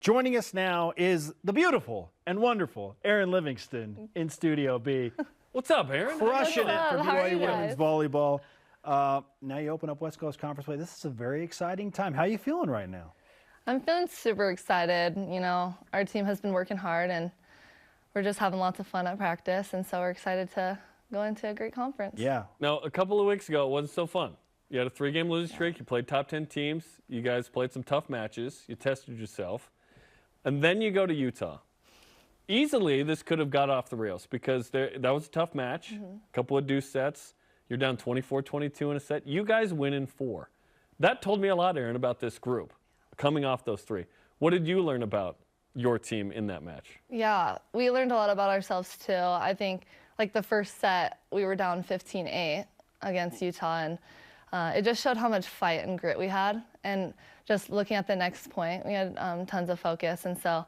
Joining us now is the beautiful and wonderful Erin Livingston in Studio B. What's up, Erin? Crushing it for How are BYU you women's guys? volleyball. Now you open up West Coast Conference play. This is a very exciting time. How are you feeling right now? I'm feeling super excited. You know, our team has been working hard and we're just having lots of fun at practice, and so we're excited to go into a great conference. Yeah. Now, a couple of weeks ago, it wasn't so fun. You had a 3-game losing streak. You played top 10 teams. You guys played some tough matches. You tested yourself. And then you go to Utah. Easily, this could have got off the rails because that was a tough match. A couple of deuce sets. You're down 24-22 in a set. You guys win in 4. That told me a lot, Erin, about this group coming off those 3. What did you learn about your team in that match? Yeah, we learned a lot about ourselves too. I think like the first set, we were down 15-8 against Utah, and it just showed how much fight and grit we had. And just looking at the next point, we had tons of focus, and so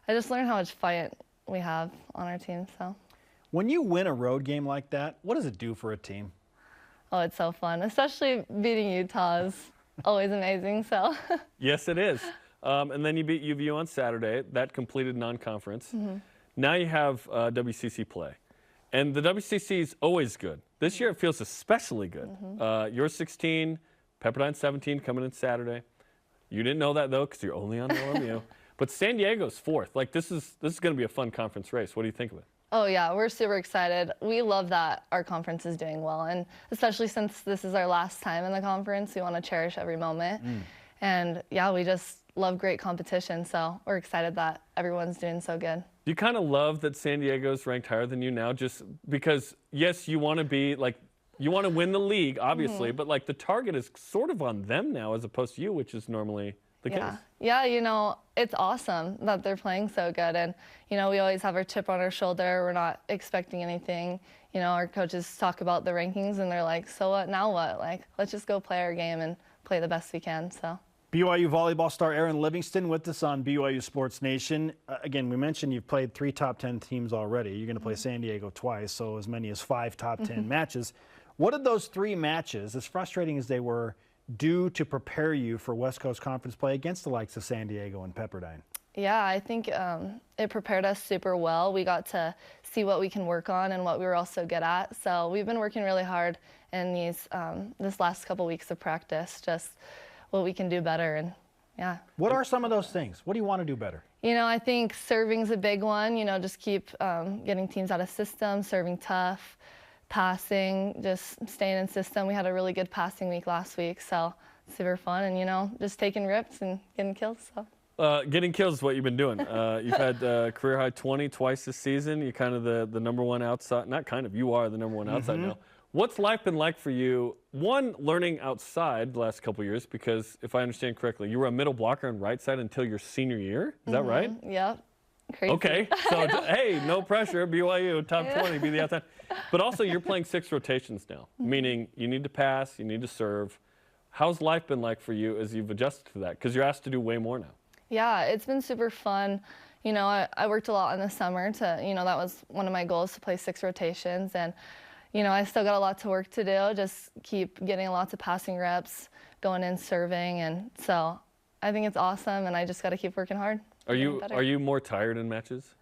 I just learned how much fight we have on our team. So. When you win a road game like that, what does it do for a team? Oh, it's so fun, especially beating Utah is always amazing. So. Yes, it is. And then you beat UVU on Saturday. That completed non-conference. Now you have WCC play. And the WCC is always good. This year it feels especially good. You're 16, Pepperdine 17 coming in Saturday. You didn't know that, though, because you're only on LMU. But San Diego's 4th. Like, this is going to be a fun conference race. What do you think of it? Oh, yeah, we're super excited. We love that our conference is doing well, and especially since this is our last time in the conference, we want to cherish every moment. And, yeah, we just love great competition, so we're excited that everyone's doing so good. Do you kind of love that San Diego's ranked higher than you now just because, yes, you want to be, like, you want to win the league, obviously, but, like, the target is sort of on them now as opposed to you, which is normally the case. Yeah, you know, it's awesome that they're playing so good. And, you know, we always have our chip on our shoulder. We're not expecting anything. You know, our coaches talk about the rankings, and they're like, so what, now what? Like, let's just go play our game and play the best we can, so. BYU volleyball star Erin Livingston with us on BYU Sports Nation. Again, we mentioned you've played 3 top 10 teams already. You're going to play San Diego twice, so as many as 5 top 10 matches. What did those 3 matches, as frustrating as they were, do to prepare you for West Coast Conference play against the likes of San Diego and Pepperdine? Yeah, I think it prepared us super well. We got to see what we can work on and what we were also good at. So we've been working really hard in this last couple weeks of practice, just what we can do better. And yeah. What are some of those things? What do you want to do better? You know, I think serving's a big one. You know, just keep getting teams out of system, serving tough, passing, just staying in system. We had a really good passing week last week, so super fun. And, you know, just taking rips and getting kills. So. Getting kills is what you've been doing. You've had career high 20 twice this season. You're kind of the number one outside. Not kind of, you are the number one outside now. What's life been like for you? One, learning outside the last couple of years, because if I understand correctly, you were a middle blocker on right side until your senior year. Is that right? Yep. Crazy. Okay. So, hey, no pressure. BYU, top 20, be the outside. But also, you're playing 6 rotations now, meaning you need to pass, you need to serve. How's life been like for you as you've adjusted to that? Because you're asked to do way more now. Yeah, it's been super fun. You know, I worked a lot in the summer to, you know, that was one of my goals, to play 6 rotations. And, you know, I still got a lot to work to do, just keep getting lots of passing reps, going in serving. And so I think it's awesome, and I just got to keep working hard. Are you more tired in matches?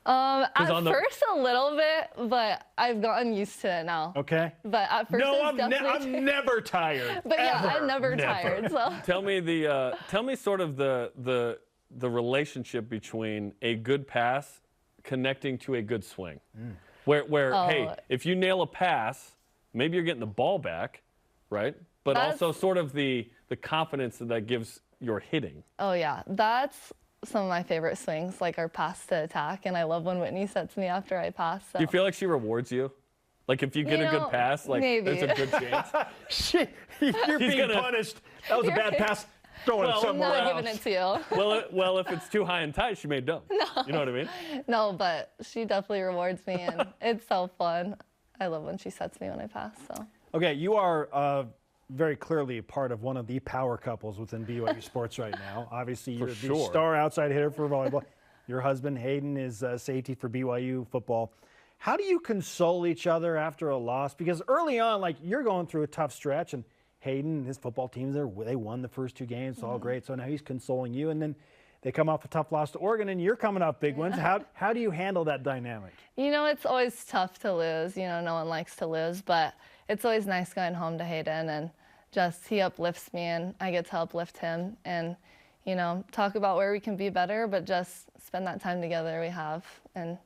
At first a little bit, but I've gotten used to it now. Okay. But at first I'm never tired. But yeah, I'm never tired. So. Tell me sort of the relationship between a good pass connecting to a good swing. Where hey, if you nail a pass, maybe you're getting the ball back, right? But also sort of the confidence that gives your hitting. Oh yeah, that's some of my favorite swings, like our pass to attack, and I love when Whitney sets me after I pass. So. Do you feel like she rewards you? Like if you get a good pass, like maybe. there's a good chance? You're being punished. That was a bad pass. Throwing it somewhere else. I'm not giving it to you. Well, if it's too high and tight, she may dump. No. You know what I mean? No, but she definitely rewards me, and it's so fun. I love when she sets me when I pass. So. Okay, you are very clearly part of one of the power couples within BYU sports right now. Obviously, you're the star outside hitter for volleyball. Your husband, Hayden, is safety for BYU football. How do you console each other after a loss? Because early on, like, you're going through a tough stretch, and Hayden and his football teams, they won the first 2 games. It's all great. So now he's consoling you. And then They come off a tough loss to Oregon, and you're coming off big wins. How do you handle that dynamic? You know, it's always tough to lose. You know, no one likes to lose, but it's always nice going home to Hayden, and just he uplifts me, and I get to uplift him, and, you know, talk about where we can be better, but just spend that time together we have, and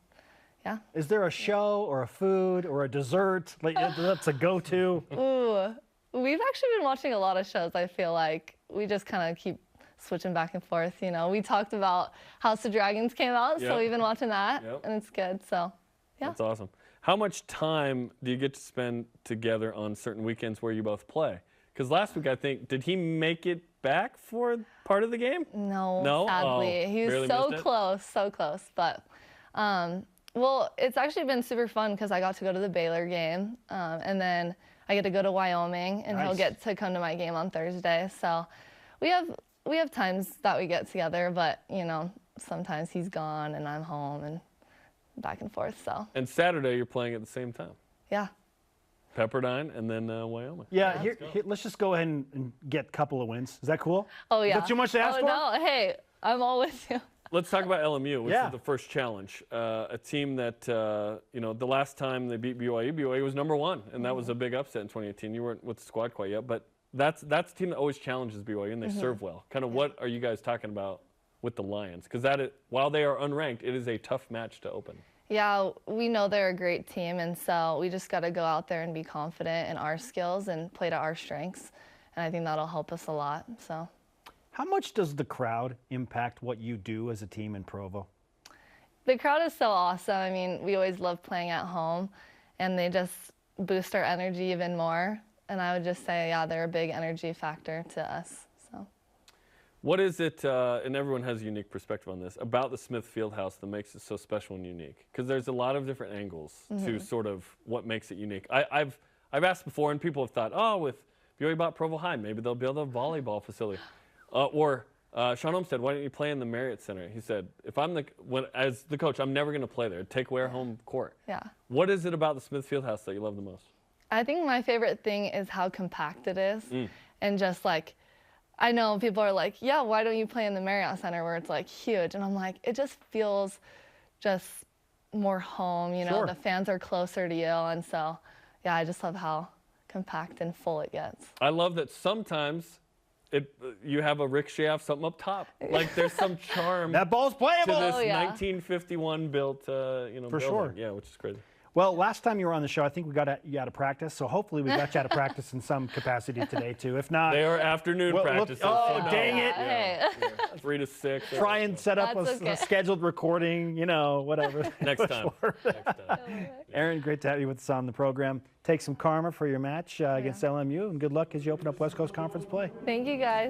yeah. Is there a show or a food or a dessert that's a go-to? Ooh, we've actually been watching a lot of shows. I feel like we just kind of keep switching back and forth. You know, we talked about House of Dragons came out, so we've been watching that, and it's good. So, yeah. That's awesome. How much time do you get to spend together on certain weekends where you both play? Because last week, I think, did he make it back for part of the game? No, sadly. He was so close. But, well, it's actually been super fun because I got to go to the Baylor game, and then I get to go to Wyoming, and he'll get to come to my game on Thursday. So we have times that we get together, but, you know, sometimes he's gone and I'm home and back and forth. So. And Saturday you're playing at the same time. Yeah. Pepperdine and then Wyoming. Yeah, here, let's just go ahead and get a couple of wins. Is that cool? Oh, yeah. Is that too much to ask for? No, hey, I'm all with you. Let's talk about LMU, which is the first challenge. A team that, you know, the last time they beat BYU was #1, and that was a big upset in 2018. You weren't with the squad quite yet, but that's a team that always challenges BYU, and they serve well. Kind of what are you guys talking about with the Lions? Because while they are unranked, it is a tough match to open. Yeah, we know they're a great team, and so we just got to go out there and be confident in our skills and play to our strengths, and I think that'll help us a lot. So. How much does the crowd impact what you do as a team in Provo? The crowd is so awesome. I mean, we always love playing at home, and they just boost our energy even more. And I would just say, yeah, they're a big energy factor to us. So. What is it, and everyone has a unique perspective on this, about the Smith Fieldhouse that makes it so special and unique? Because there's a lot of different angles to sort of what makes it unique. I've asked before, and people have thought, oh, with BYU bought Provo High, maybe they'll build a volleyball facility. Sean Olmstead, why don't you play in the Marriott Center? He said, as the coach, I'm never going to play there. Take away our home court. Yeah. What is it about the Smith Fieldhouse that you love the most? I think my favorite thing is how compact it is. And just like, I know people are like, yeah, why don't you play in the Marriott Center where it's like huge? And I'm like, it just feels just more home, you know, the fans are closer to you. And so, yeah, I just love how compact and full it gets. I love that sometimes you have a ricochet off something up top. Like there's some charm. That ball's playable. To this 1951 built, building. Sure. Yeah, which is crazy. Well, last time you were on the show, I think we got you out of practice. So hopefully we got you out of practice in some capacity today too. If not, they are afternoon practices. Dang it! Yeah. 3 to 6. Try and set up a scheduled recording. You know, whatever. Next time. Erin, great to have you with us on the program. Take some karma for your match against LMU, and good luck as you open up West Coast Conference play. Thank you, guys.